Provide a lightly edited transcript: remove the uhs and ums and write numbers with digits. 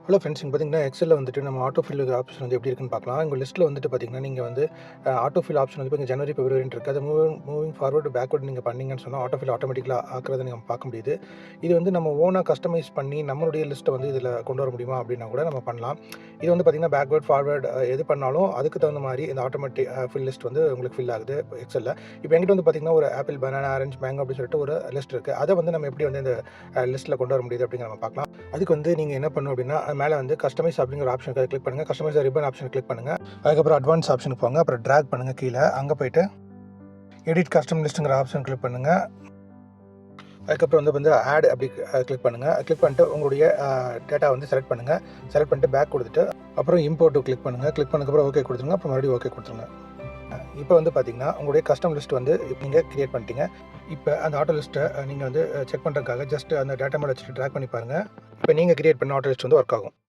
Hello friends, இங்கே பார்த்தீங்கன்னா எக்ஸலில் வந்துட்டு நம்ம ஆட்டோ ஃபில் ஆப்ஷன் வந்து எப்படி இருக்குன்னு பார்க்கலாம். உங்கள் லிஸ்ட்டில் வந்துட்டு பார்த்தீங்கன்னா, நீங்கள் வந்து ஆட்டோ ஃபில் ஆப்ஷன் வந்து இப்போ ஜனவரி, பிப்ரவரின்னு இருக்குது. அது மூவிங் ஃபார்வர்டு, பேக்வர்டு நீங்கள் பண்ணீங்கன்னு சொன்னால் ஆட்டோ ஃபில் ஆட்டோமேட்டிக்கலாக ஆக்கிறத நீங்கள் பார்க்க முடியுது. இது வந்து நம்ம ஓனாக கஸ்டமைஸ் பண்ணி நம்மளுடைய லிஸ்ட்டை வந்து இதில் கொண்டு வர முடியுமா அப்படின்னா கூட நம்ம பண்ணலாம். இது வந்து பார்த்தீங்கன்னா பேக்வர்ட், ஃபார்வர்ட் எது பண்ணாலும் அதுக்கு தகுந்த மாதிரி இந்த ஆட்டோமேட்டிக் ஃபில் லிஸ்ட் வந்து உங்களுக்கு ஃபில் ஆகுது எக்ஸலில். இப்போ எங்கிட்ட வந்து பார்த்தீங்கன்னா ஒரு ஆப்பிள், பனானா, ஆரஞ்ச், மேங்கோ அப்படின்னு சொல்லிட்டு ஒரு லிஸ்ட் இருக்குது. அதை வந்து நம்ம எப்படி வந்து இந்த லிஸ்ட்டில் கொண்டு வர முடியுது அப்படிங்கிற நம்ம பார்க்கலாம். அதுக்கு வந்து நீங்கள் என்ன பண்ணணும் அப்படின்னா, மேலே வந்து கஸ்டமைஸ் அப்படிங்கிற ஆப்ஷன் கிளிக் பண்ணுங்கள். கஸ்டமைஸ் ரிப்பன் ஆப்ஷன் கிளிக் பண்ணுங்கள். அதுக்கப்புறம் அட்வான்ஸ் ஆப்ஷனுக்கு போங்க. அப்புறம் ட்ராக் பண்ணுங்கள் கீழே. அங்கே போய்ட்டு எடிட் கஸ்டம் லிஸ்ட்டுங்கிற ஆப்ஷன் கிளிக் பண்ணுங்கள். அதுக்கப்புறம் வந்து ஆட் அப்படி கிளிக் பண்ணுங்கள். கிளிக் பண்ணிட்டு உங்களுடைய டேட்டா வந்து செலக்ட் பண்ணுங்கள். செலக்ட் பண்ணிட்டு பேக் கொடுத்துட்டு அப்புறம் இம்போர்ட்டு கிளிக் பண்ணுங்கள். கிளிக் பண்ணதுக்கப்புறம் ஓகே கொடுத்துருங்க. அப்புறம் மறுபடியும் ஓகே கொடுத்துருங்க. இப்போ வந்து பார்த்தீங்கன்னா உங்களுடைய கஸ்டம் லிஸ்ட் வந்து நீங்கள் கிரியேட் பண்ணிட்டீங்க. இப்போ அந்த ஆட்டோ லிஸ்ட்டை நீங்கள் வந்து செக் பண்ணுறதுக்காக ஜஸ்ட் அந்த டேட்டா மேலே வச்சுட்டு ட்ராக் பண்ணி பாருங்கள். இப்போ நீங்கள் கிரியேட் பண்ண ஆட்டோ லிஸ்ட் வந்து ஒர்க் ஆகும்.